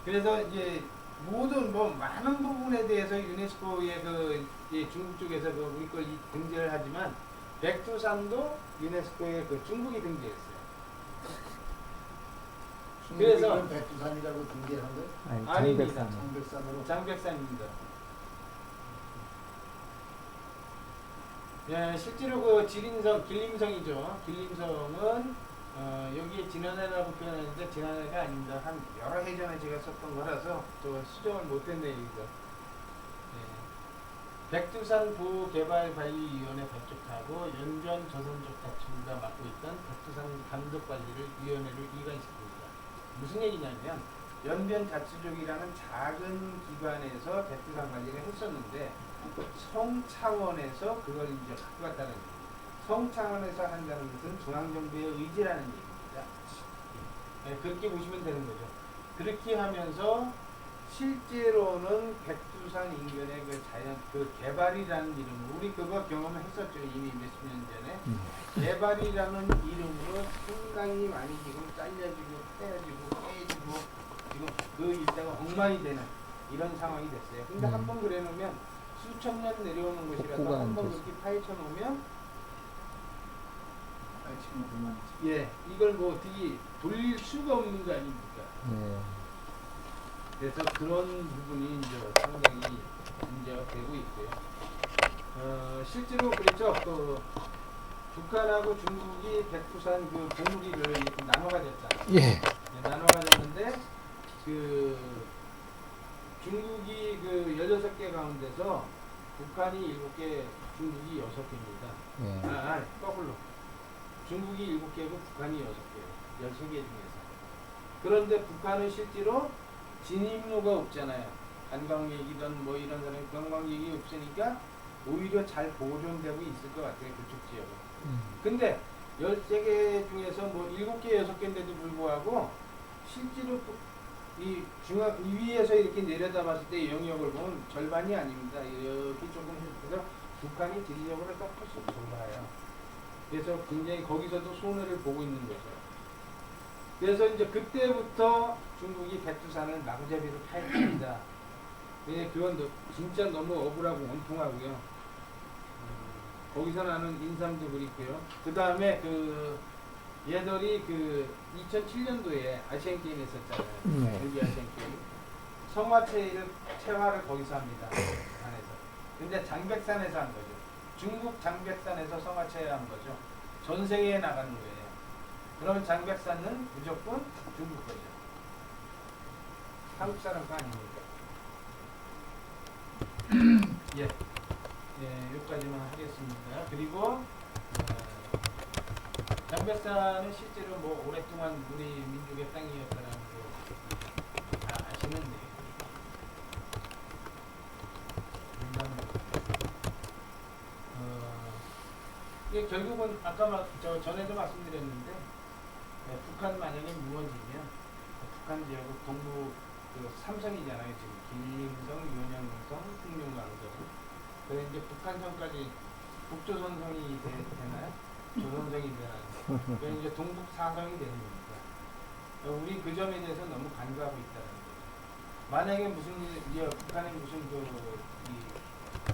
그래서 이제 모든 뭐 많은 부분에 대해서 유네스코의 그 중국 쪽에서 그 우리 걸 등재를 하지만 백두산도 유네스코에 그 중국이 등재했어요. 그래서 백두산이라고 등재한 거예요? 아니, 아닙니다. 장백산. 장백산으로. 장백산입니다. 예, 실제로 그 길림성이죠. 길림성은 여기에 진안해라고 표현하는데 진안해가 아닙니다. 한 여러 해 전에 제가 썼던 거라서 또 수정을 못했네 여기서. 예. 백두산 보호개발관리위원회 발족하고 연전 조선족 다툼가 맡고 있던 백두산 감독관리를 위원회를 이관시킵니다. 무슨 얘기냐면 연변 자치족이라는 작은 기관에서 백두산 관리를 했었는데 성 차원에서 그걸 이제 갖고 갔다는 얘기예요. 성 차원에서 한다는 것은 중앙정부의 의지라는 얘기입니다. 네, 그렇게 보시면 되는 거죠. 그렇게 하면서 실제로는 백두산 인근의 그 자연 그 개발이라는 이름으로 우리 그거 경험을 했었죠. 이미 몇십 년 전에 개발이라는 이름으로 상당히 많이 지금 잘려지고 떼어지고 깨지고 지금 그 일대가 엉망이 되는 이런 상황이 됐어요. 근데 한번 그래 놓으면 수천 년 내려오는 것이라서 한번 그렇게 파헤쳐 놓으면 예, 이걸 뭐 어떻게 돌릴 수가 없는 거 아닙니까? 네. 그래서 그런 부분이 이제 상당히 문제가 되고 있고요. 실제로 그렇죠. 그 북한하고 중국이 백두산 그 봉우리를 이렇게 나눠 가졌잖아요. 예. 네, 나눠 가졌는데 그 중국이 그 16개 가운데서 북한이 7개, 중국이 6개입니다. 예. 거꾸로. 중국이 7개고 북한이 6개예요. 13개 중에서. 그런데 북한은 실제로 진입로가 없잖아요. 관광객이든 뭐 이런 사람이 관광객이 없으니까 오히려 잘 보존되고 있을 것 같아요. 그쪽 지역은. 근데 13개 중에서 뭐 7개, 6개인데도 불구하고 실제로 이 중앙 위에서 이렇게 내려다 봤을 때 영역을 보면 절반이 아닙니다. 여기 조금 해서 북한이 지리적으로 훨씬 좁아요. 그래서 굉장히 거기서도 손해를 보고 있는 거죠. 그래서 이제 그때부터 중국이 백두산을 마구잡이로 파헤칩니다. 네, 그건 진짜 너무 억울하고 원통하고요. 거기서 나는 인삼도 그립고요. 그 다음에 그 얘들이 그 2007년도에 아시안 게임 했었잖아요. 네. 경기 아시안 게임. 체화를 거기서 합니다. 안에서. 근데 장백산에서 한 거죠. 중국 장백산에서 성화체에 한 거죠. 전 세계에 나가는 거예요. 그러면 장백산은 무조건 중국 거죠. 한국 사람 거 아닙니까? 예. 예, 여기까지만 하겠습니다. 그리고 장백산은 실제로 뭐 오랫동안 우리 민족의 땅이었다는 거 다 아시는 내용. 이게 결국은 아까 전에도 말씀드렸는데 북한 만약에 무너지면 북한 지역은 동부 그 삼성이잖아요. 지금 길림성, 윤영성, 흑룡강성. 그래서 이제 북한성까지 북조선성이 되나요? 조선성이 되나요? 그래서 이제 동북 사성이 되는 겁니다. 우리 그 점에 대해서 너무 간과하고 있다는 거죠. 만약에 무슨 북한에 무슨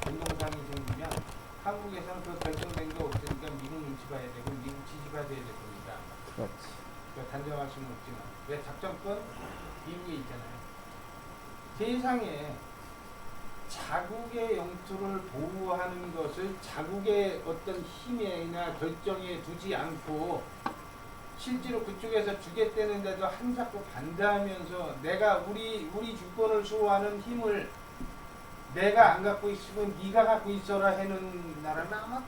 운동상이 생기면 한국에서는 그 결정된 게 없으니까 미국 눈치 봐야 되고 미국 지지가 돼야 될 겁니다. 그렇지. 그러니까 단정할 수는 없지만 왜 작전권 미국에 있잖아요. 세상에 자국의 영토를 보호하는 것을 자국의 어떤 힘이나 결정에 두지 않고 실제로 그쪽에서 주겠다는데도 한자꾸 반대하면서 내가 우리 주권을 수호하는 힘을 내가 안 갖고 있으면 네가 갖고 있어라 하는 나라는 아마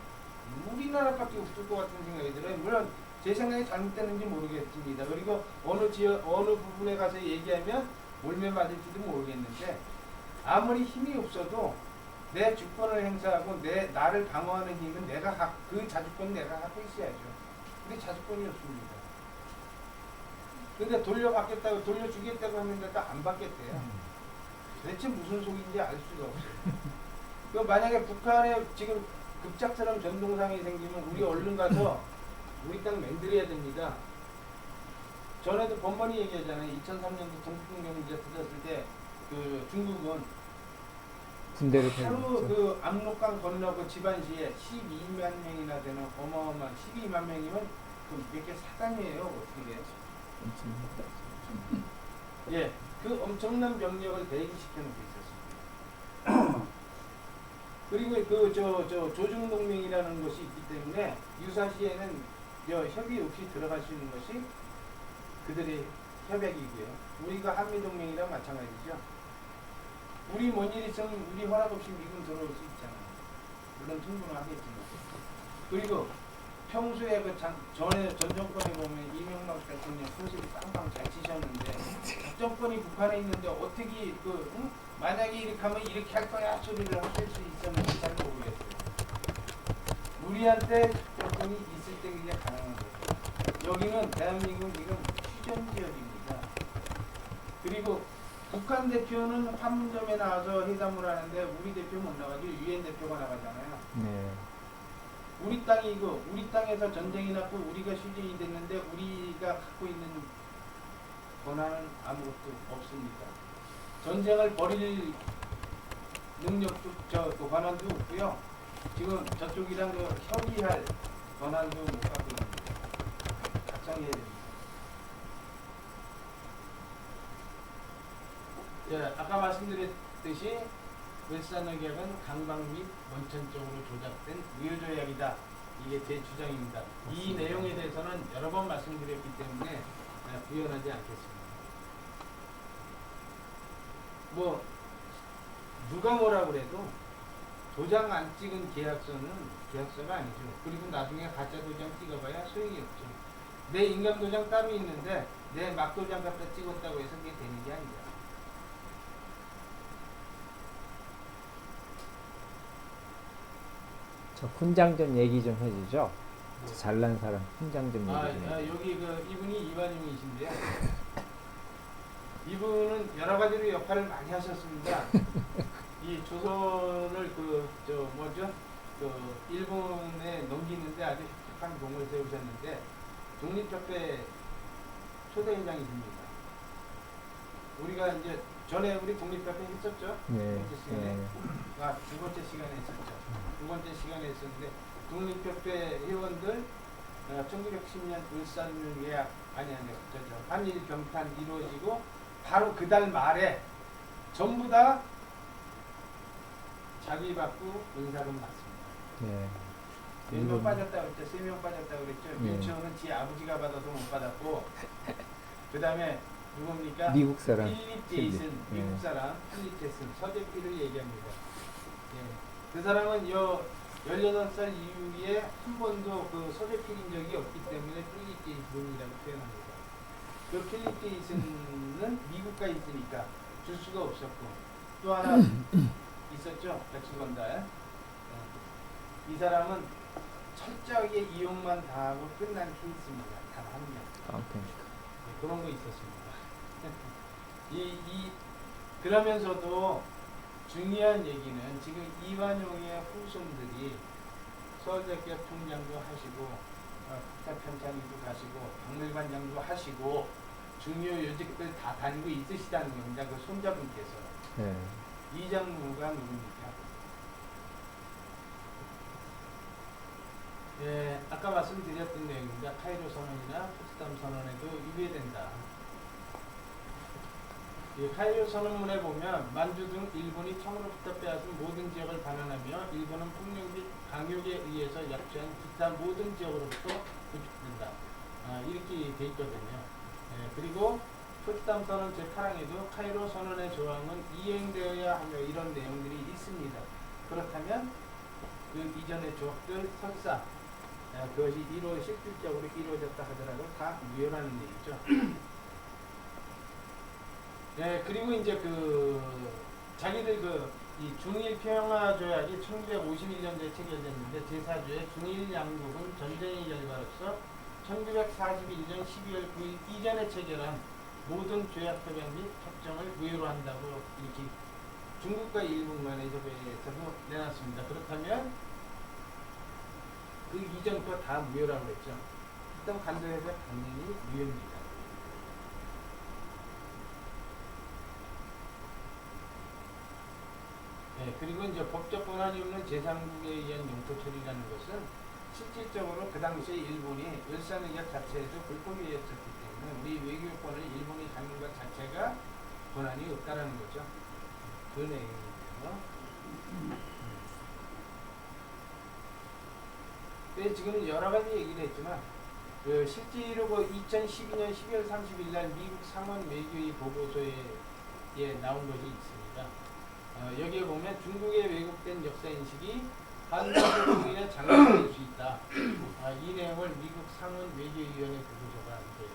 우리나라밖에 없을 것 같은 생각이 들어요. 물론 제 생각이 잘못됐는지 모르겠습니다. 그리고 어느 부분에 가서 얘기하면 올매 맞을지도 모르겠는데 아무리 힘이 없어도 내 주권을 행사하고 나를 방어하는 힘은 그 자주권은 내가 갖고 있어야죠. 근데 자주권이 없습니다. 근데 돌려주겠다고 하는데도 안 받겠대요. 대체 무슨 속인지 알 수가 없어요. 만약에 북한에 지금 급작스러운 전동상이 생기면 우리 얼른 가서 우리 땅 만들어야 됩니다. 전에도 번번이 얘기하잖아요. 2003년도 동북경제 터졌을 때 그 중국은 군대를 하루 태우죠. 그 압록강 건너 그 지반시에 12만 명이나 되는 어마어마한 12만 명이면 그 몇 개 사단이에요. 어떻게 돼요? 예, 그 엄청난 병력을 대기시켜 놓고 있었습니다. 그리고 그 조중동맹이라는 것이 있기 때문에 유사시에는 협의 없이 들어갈 수 있는 것이 그들의 협약이고요. 우리가 한미동맹이랑 마찬가지죠. 우리 뭔 일 있으면 우리 허락 없이 미군 들어올 수 있잖아요. 물론 통보는 하겠지만. 그리고 평소에 그 전에 전 정권에 보면 이명박 대통령 소식이 빵빵 잘 치셨는데 정권이 북한에 있는데 어떻게 만약에 이렇게 하면 이렇게 할 거야 소리를 하실 수 있었는지 잘 모르겠어요. 우리한테 정권이 있을 때 그게 가능한 거죠. 여기는 대한민국 지금 휴전 지역입니다. 그리고 북한 대표는 판문점에 나와서 회담을 하는데 우리 대표 못 나가죠. 유엔 대표가 나가잖아요. 네. 우리 땅이고 우리 땅에서 전쟁이 났고 우리가 휴전이 됐는데 우리가 갖고 있는 권한은 아무것도 없습니다. 전쟁을 벌일 능력도 그 권한도 없고요. 지금 저쪽이랑 협의할 권한도 못 갖고 있습니다. 작성해야 됩니다. 예, 아까 말씀드렸듯이 울산의격은 강박 및 원천 쪽으로 조작된 무효조약이다. 이게 제 주장입니다. 맞습니다. 이 내용에 대해서는 여러 번 말씀드렸기 때문에 부연하지 않겠습니다. 뭐 누가 뭐라 그래도 도장 안 찍은 계약서는 계약서가 아니죠. 그리고 나중에 가짜 도장 찍어봐야 소용이 없죠. 내 인감 도장 따로 있는데 내 막 도장 갖다 찍었다고 해서 그게 되는 게 아니야. 저 훈장전 얘기 좀 해주죠. 저 잘난 사람 훈장전 얘기 좀. 여기 이분이 이완용이신데요. 이분은 여러 가지로 역할을 많이 하셨습니다. 이 조선을 일본에 넘기는데 아주 혁혁한 공을 세우셨는데 독립협회 초대회장이십니다. 우리가 이제 전에 우리 독립협회 했었죠. 네. 두 번째 시간에. 네. 두 번째 시간에 했었죠. 두 번째 시간에 했었는데 독립협회 회원들 1910년 울산 예약 한일 경판 이루어지고 바로 그달 말에 전부 다 자기 받고 은사금 받습니다. 네. 몇 명 빠졌다고 그랬죠? 3명 빠졌다고 그랬죠? 네. 윤치호는 지 아버지가 받아서 못 받았고 그 다음에 누굽니까? 미국 사람. 필립 제이슨, 네. 미국 사람 필립 제이슨, 서재필을 얘기합니다. 예. 그 사람은 18살 이후에 한 번도 그 서재필인 적이 없기 때문에 필립 제이슨이라고 표현합니다. 그 필립 제이슨은 미국가 있으니까 줄 수가 없었고 또 하나 있었죠? 백수건달. 이 사람은 철저하게 이용만 당하고 끝난 케이스입니다. 단 한 명. 그러니까. 그런 거 있었습니다. 그러면서도 중요한 얘기는 지금 이완용의 후손들이 서울대학교 총장도 하시고 국사편찬위도 가시고 박물관장도 하시고 중요 요직들 다 다니고 있으시다는 겁니다. 그 손자분께서. 네. 이장무가 누굽니까? 예, 아까 말씀드렸던 내용입니다. 카이로 선언이나 포츠담 선언에도 위배된다. 이 카이로 선언문에 보면 만주 등 일본이 청으로부터 빼앗은 모든 지역을 반환하며 일본은 폭력 및 강요에 의해서 약취한 기타 모든 지역으로부터 구축된다. 이렇게 돼 있거든요. 예, 그리고 포츠담 선언 제8항에도 카이로 선언의 조항은 이행되어야 하며 이런 내용들이 있습니다. 그렇다면 그 이전의 조항들 설사 그것이 실질적으로 이루어졌다 하더라도 다 무효라는 얘기죠. 네, 그리고 이제 자기들 이 중일 평화 조약이 1951년도에 체결됐는데 제4조의 중일 양국은 전쟁의 결과로서 1941년 12월 9일 이전에 체결한 모든 조약 협약 및 협정을 무효로 한다고 이렇게 중국과 일본 간의 협의에서도 내놨습니다. 그렇다면 그 이전 거 다 무효라고 했죠. 일단 간도협약 당연히 무효입니다. 예, 그리고 이제 법적 권한이 없는 제3국에 의한 영토 처리라는 것은 실질적으로 그 당시에 일본이 일산의협 자체에도 불법이었었기 때문에 우리 외교권을 일본이 갖는 것 자체가 권한이 없다라는 거죠. 그 내용이고요. 네, 지금 여러 가지 얘기를 했지만 실제로 2012년 12월 30일 날 미국 상원 외교의 보고서에 나온 것이 있습니다. 여기에 보면 중국의 왜곡된 역사 인식이 한반도 통일에 장애가 될 수 있다. 이 내용을 미국 상원 외교위원회 보고서가 이제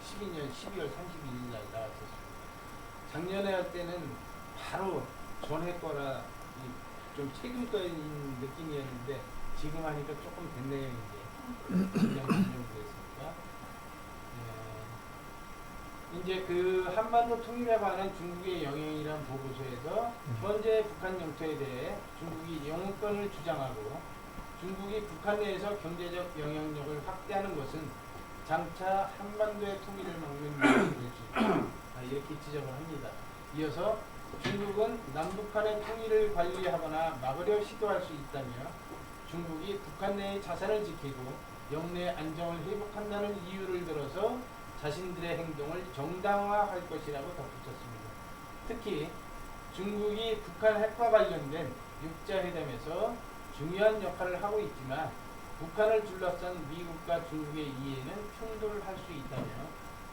12년 12월 31일 날 나왔었습니다. 작년에 할 때는 바로 전에 거라 좀 책임져 있는 느낌이었는데 지금 하니까 조금 된 내용인데 진정됐습니다. 이제 그 한반도 통일에 관한 중국의 영향이란 보고서에서 현재 북한 영토에 대해 중국이 영유권을 주장하고 중국이 북한 내에서 경제적 영향력을 확대하는 것은 장차 한반도의 통일을 막는 요인이 될 수 있다. 이렇게 지적을 합니다. 이어서 중국은 남북한의 통일을 관리하거나 막으려 시도할 수 있다며 중국이 북한 내의 자산을 지키고 영내 안정을 회복한다는 이유를 들어서 자신들의 행동을 정당화할 것이라고 덧붙였습니다. 특히 중국이 북한 핵과 관련된 육자회담에서 중요한 역할을 하고 있지만 북한을 둘러싼 미국과 중국의 이해는 충돌을 할 수 있다며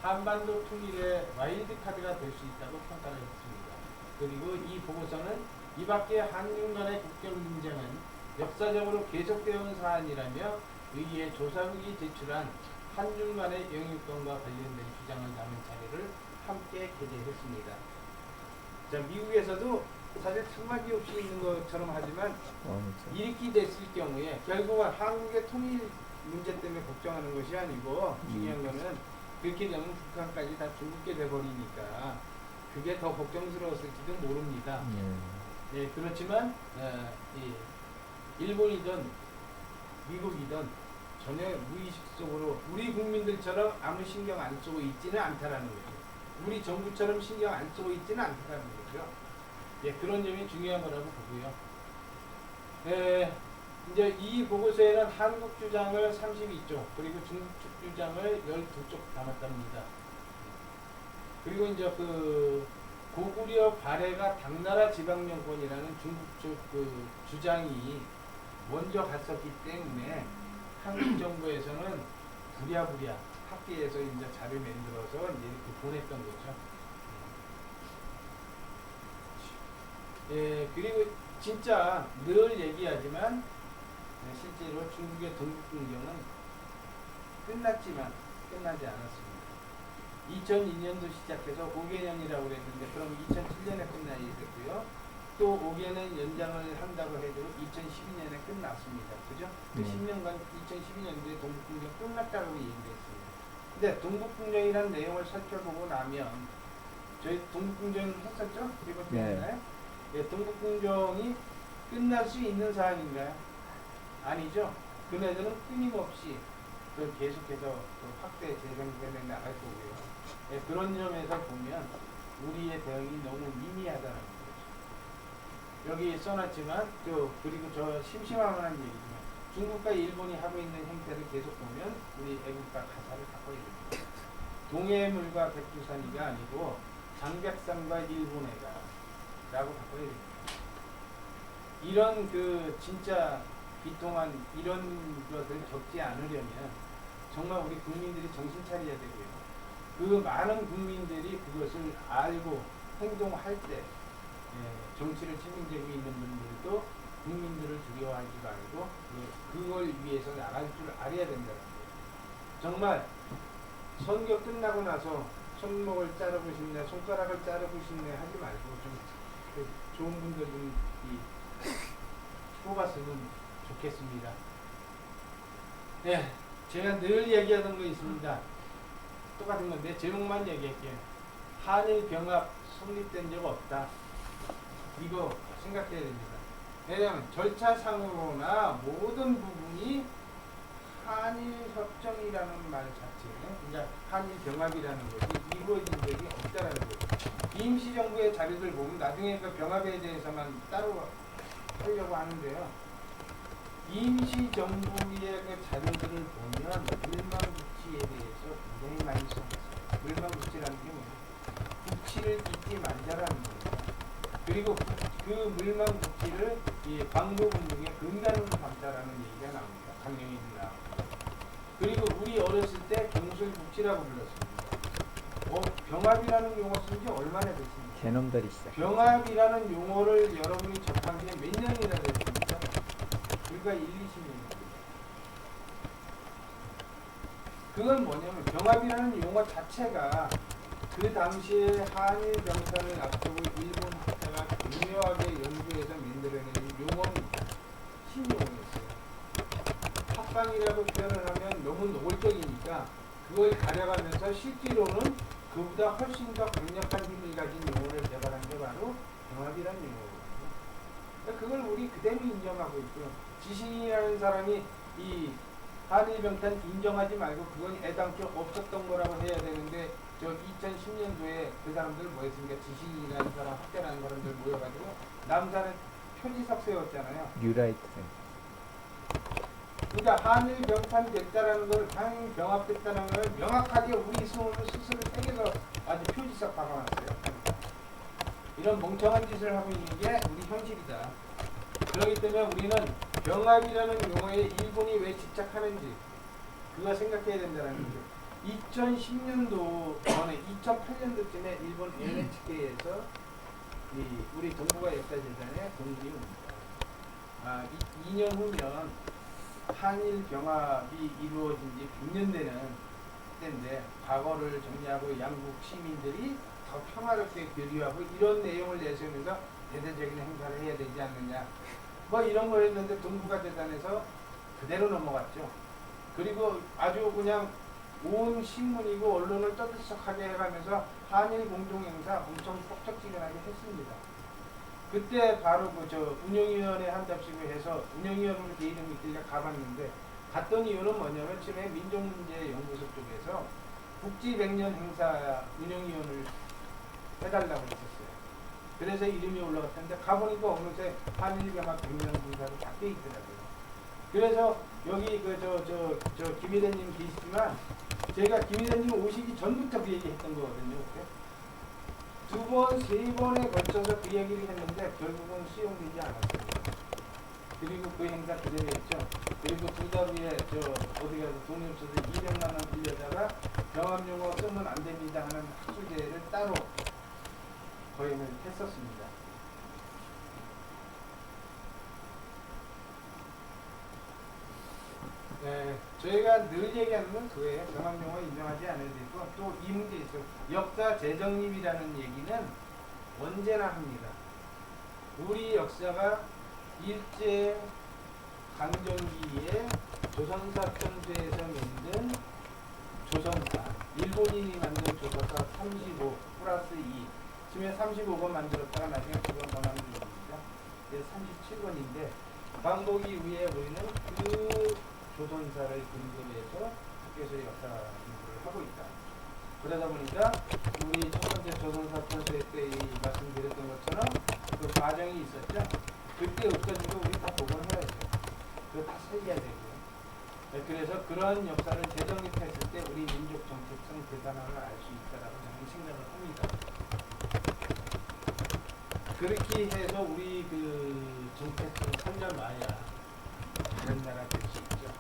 한반도 통일의 와일드카드가 될 수 있다고 평가를 했습니다. 그리고 이 보고서는 이밖에 한중 간의 국경 분쟁은 역사적으로 계속되어 온 사안이라며 의회 조사국이 제출한 한중 간의 영유권과 관련된 주장을 담은 자료를 함께 게재했습니다. 자, 미국에서도 사실 참막이 없이 있는 것처럼 하지만 이렇게 됐을 경우에 결국은 한국의 통일 문제 때문에 걱정하는 것이 아니고 중요한 거는 그렇게 되면 북한까지 다 중국게 돼버리니까 그게 더 걱정스러웠을지도 모릅니다. 예, 그렇지만 일본이든 미국이든 전혀 무의식 속으로 우리 국민들처럼 아무 신경 안 쓰고 있지는 않다라는 거죠. 우리 정부처럼 신경 안 쓰고 있지는 않다라는 거죠. 예, 그런 점이 중요한 거라고 보고요. 이제 이 보고서에는 한국 주장을 32쪽 그리고 중국 측 주장을 12쪽 담았답니다. 그리고 이제 그 고구려 발해가 당나라 지방정권이라는 중국 쪽 그 주장이 먼저 갔었기 때문에 한국 정부에서는 부랴부랴 학계에서 이제 자료 만들어서 이제 이렇게 보냈던 거죠. 예, 그리고 진짜 늘 얘기하지만 실제로 중국의 동북공정은 끝났지만 끝나지 않았습니다. 2002년도 시작해서 5개년이라고 그랬는데 그럼 2007년에 끝나야 됐고요. 또 5개년 연장을 한다고 해도 2012년에 끝났습니다. 그죠? 그 10년간 2012년도에 동북공정 끝났다고 얘기했습니다. 근데 동북공정이라는 내용을 살펴보고 나면 저희 동북공정 했었죠? 그리고 때문에 예, 동북공정이 끝날 수 있는 사안인가요? 아니죠. 그네들은 끊임없이 계속해서 확대 재생되는 나갈 거고요. 예, 그런 점에서 보면 우리의 대응이 너무 미미하다는 거죠. 여기 써놨지만 그리고 저 심심한 얘기지만 중국과 일본이 하고 있는 행태를 계속 보면 우리 애국가 가사를 바꿔야 됩니다. 동해물과 백두산이가 아니고 장백산과 일본해가 라고 바꿔야 됩니다. 이런 진짜 비통한 이런 것을 겪지 않으려면 정말 우리 국민들이 정신 차려야 되고요. 그 많은 국민들이 그것을 알고 행동할 때 정치를 책임지고 있는 분들도 국민들을 두려워하지 말고 그걸 위해서 나갈 줄 알아야 된다는 거예요. 정말 선거 끝나고 나서 손목을 자르고 싶네, 손가락을 자르고 싶네 하지 말고 좀 좋은 분들 좀 뽑았으면 좋겠습니다. 네, 제가 늘 얘기하던 거 있습니다. 똑같은 건데 제목만 얘기할게요. 한일 병합 성립된 적 없다. 이거 생각해야 됩니다. 왜냐하면 절차상으로나 모든 부분이 한일 협정이라는 말 자체, 그러니까 한일 병합이라는 것이 이루어진 적이 없다라는 거죠. 임시정부의 자료들 보면 나중에 그 병합에 대해서만 따로 하려고 하는데요. 임시정부의 그 자료들을 보면 물망국치에 대해서 굉장히 많이 써놨어요. 물망국치라는 게 뭐예요? 국치를 잊지 말자라는 겁니다. 그리고 그 물망국치를 이 광고문 중에 근간으로 삼자라는 얘기가 나옵니다. 강령이 나옵니다. 그리고 우리 어렸을 때 경술국치라고 불렀습니다. 병합이라는 용어 쓴 지 얼마나 됐습니까? 개놈들이 시작. 병합이라는 용어를 여러분이 접한 게 몇 년이나 됐습니까? 불과 1, 20년입니다. 그건 뭐냐면 병합이라는 용어 자체가 그 당시에 한일 병사를 앞두고 일본 학자가 교묘하게 연구해서 만들어낸 용어입니다. 신용어였어요. 합방이라고 표현을 하면 너무 노골적이니까 그걸 가려가면서 실제로는 그보다 훨씬 더 강력한 힘을 가진 용어를 개발한 게 바로 병합이라는 용어거든요. 그러니까 그걸 우리 그대로 인정하고 있고요. 지신이라는 사람이 이 한일 병탄 인정하지 말고 그건 애당초 없었던 거라고 해야 되는데 저 2010년도에 그 사람들 뭐 했습니까? 지신이라는 사람, 학대라는 사람들 모여가지고 남산에 표지석 세웠잖아요. 뉴라이트. 그러니까 한일 병탄이 됐다라는 걸, 한일 병합됐다는 걸 명확하게 우리 스스로 새겨서 아주 표지석 박아놨어요. 이런 멍청한 짓을 하고 있는 게 우리 현실이다. 그렇기 때문에 우리는 병합이라는 용어에 일본이 왜 집착하는지 그거 생각해야 된다는 거죠. 2010년도 전에 2008년도쯤에 일본 NHK에서 우리 동북아 역사재단에 공문이 옵니다. 2년 후면 한일 병합이 이루어진 지 100년 되는 때인데 과거를 정리하고 양국 시민들이 더 평화롭게 교류하고 이런 내용을 내세우면서 대대적인 행사를 해야 되지 않느냐 뭐 이런 걸 했는데 동북아 재단에서 그대로 넘어갔죠. 그리고 아주 그냥 온 신문이고 언론을 떠들썩하게 해가면서 한일 공동행사 엄청 뻑적지근하게 했습니다. 그때 바로 운영위원회 한 잡식을 해서 운영위원으로 제 이름이 있길래 가봤는데 갔던 이유는 뭐냐면 처음에 민족문제연구소 쪽에서 국지 100년 행사 운영위원을 해달라고 했었어요. 그래서 이름이 올라갔는데 가보니까 어느새 한일병합 100년 행사로 바뀌어 있더라고요. 그래서 여기 김희대님 계시지만 제가 김희대님 오시기 전부터 그 얘기 했던 거거든요. 두 번, 세 번에 걸쳐서 그 얘기를 했는데 결국은 수용되지 않았습니다. 그리고 그 행사 그대로 했죠. 그리고 두 달 후에 어디 가서 돈이 없어서 200만 원 빌려다가 병합용어 쓰면 안 됩니다 하는 학술제를 따로 거행을 했었습니다. 네, 저희가 늘 얘기하는 건 그거예요. 병합용어 인정하지 않아야 되고 또 이 문제 있어요. 역사 재정립이라는 얘기는 언제나 합니다. 우리 역사가 일제 강점기에 조선사 편제에서 만든 조선사, 일본인이 만든 조선사 35 플러스 2 지금 35권 만들었다가 나중에 2권 더 만든 겁니다. 37권인데 광복 이후에 우리는 그 조선사를 근거로 해서 학교에서 역사 공부를 하고 있다. 그러다 보니까 우리 첫 번째 조선사 편세 때 말씀드렸던 것처럼 그 과정이 있었죠. 그때 없어지고 우리 다 복원해야죠. 그거 다 살려야 되고요. 네, 그래서 그런 역사를 재정립했을 때 우리 민족 정체성 대단함을 알 수 있다라고 저는 생각을 합니다. 그렇게 해서 우리 그 정체성 살려놔야 다른 나라 될 수 있죠.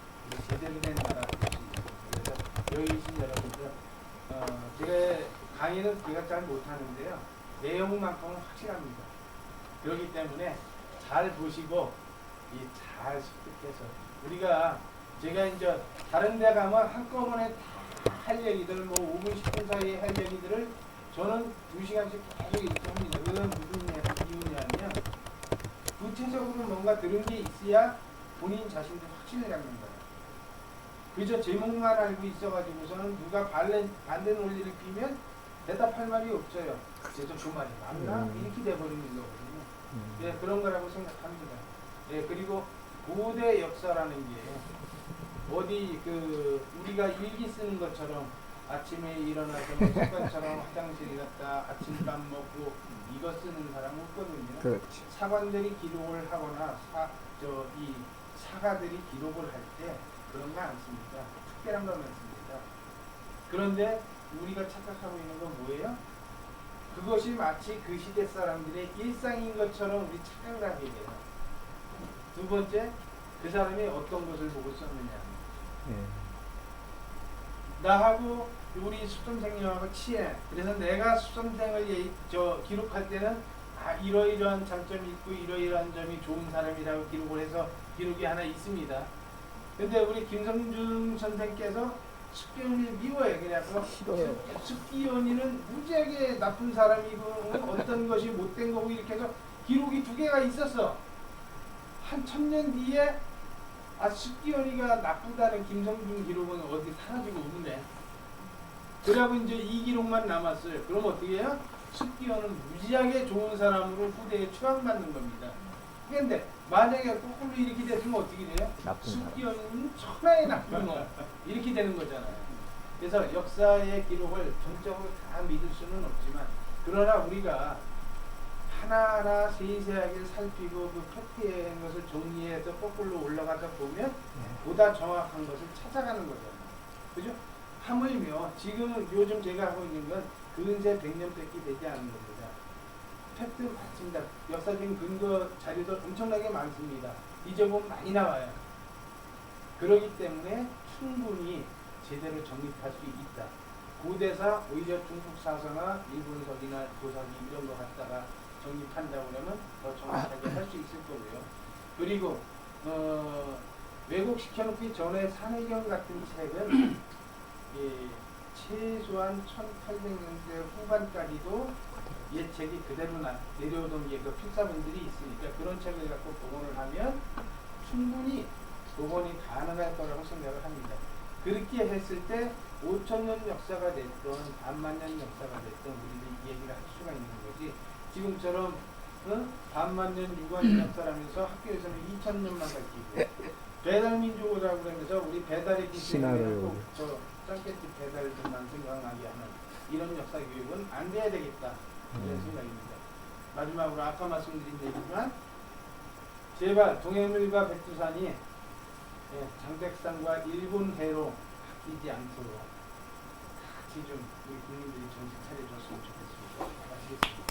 제대로 된 나라 될 수 있죠. 그래서 여기 계신 여러분들 제가 강의는 제가 잘 못하는데요. 내용만큼은 확실합니다. 그렇기 때문에 잘 보시고 잘 습득해서 우리가 제가 이제 다른 데 가면 한꺼번에 다 할 얘기들 5분 10분 사이에 할 얘기들을 저는 2시간씩 계속 이렇게 합니다. 그건 무슨 이유냐면 구체적으로 뭔가 들은 게 있어야 본인 자신도 확신을 갖는 거예요. 그저 제목만 알고 있어가지고서는 누가 반대 논리를 피면 대답할 말이 없어요. 그래서 그 말이 맞나? 이렇게 돼버리는 거거든요. 예, 그런 거라고 생각합니다. 예, 그리고 고대 역사라는 게 어디 그 우리가 일기 쓰는 것처럼 아침에 일어나서 뭐 습관처럼 화장실 갔다 아침밥 먹고 이거 쓰는 사람 없거든요. 그렇지. 사관들이 기록을 하거나 이 사가들이 기록을 할 때 그런 거 안 씁니다. 특별한 것만 씁니다. 그런데 우리가 착각하고 있는 건 뭐예요? 그것이 마치 그 시대 사람들의 일상인 것처럼 우리 착각을 하게 돼요. 두 번째, 그 사람이 어떤 것을 보고 썼느냐. 예. 나하고 우리 수험생님하고 친해. 그래서 내가 수험생을 기록할 때는 이러이러한 장점이 있고 이러이러한 점이 좋은 사람이라고 기록을 해서 기록이 하나 있습니다. 근데 우리 김성준 선생께서 숙기현이 미워해. 그래서 싫어요. 숙기현이는 무지하게 나쁜 사람이고 어떤 것이 못된 거고 이렇게 해서 기록이 두 개가 있었어. 한 1000년 뒤에 숙기현이가 나쁘다는 김성준 기록은 어디 사라지고 없네. 그러고 이제 이 기록만 남았어요. 그럼 어떻게 해요? 숙기현은 무지하게 좋은 사람으로 후대에 추앙받는 겁니다. 그런데 만약에 거꾸로 이렇게 됐으면 어떻게 돼요? 나쁜 사람. 숙기현은 천하의 나쁜 놈 이렇게 되는 거잖아요. 그래서 역사의 기록을 전적으로 다 믿을 수는 없지만 그러나 우리가 하나하나 세세하게 살피고 그 표피한 것을 정리해서 거꾸로 올라가다 보면 보다 정확한 것을 찾아가는 거잖아요. 그죠? 하물며 지금은 요즘 제가 하고 있는 건 근세 100년밖에 되지 않은 겁니다. 팩트 맞습니다. 역사적인 근거 자료도 엄청나게 많습니다. 이제 보면 많이 나와요. 그렇기 때문에 충분히 제대로 정립할 수 있다. 고대사 오히려 중국 사서나 일본서기나 도사기 이런 거 갖다가 정립한다고 그러면 더 정확하게 할 수 있을 거고요. 그리고 왜곡시켜놓기 전에 산해경 같은 책은 최소한 1800년대 후반까지도 예책이 그대로 내려오던 게 그 필사본들이 있으니까 그런 책을 갖고 복원을 하면 충분히 복원이 가능할 거라고 생각을 합니다. 그렇게 했을 때 5000년 역사가 됐던 반만년 역사가 됐던 우리들이 얘기를 할 수가 있는 거지. 지금처럼 반만년 유관인 역사라면서 학교에서는 2000년만 가르치고 배달민족이라고 그러면서 우리 배달의 기준을 저 짱깨집 배달들만 생각나게 하는 이런 역사 교육은 안 돼야 되겠다 이런 생각입니다. 마지막으로 아까 말씀드린 얘기지만 제발 동해물과 백두산이 장백산과 일본해로 바뀌지 않도록 같이 좀 우리 국민들이 정신 차려줬으면 좋겠습니다. 마치겠습니다.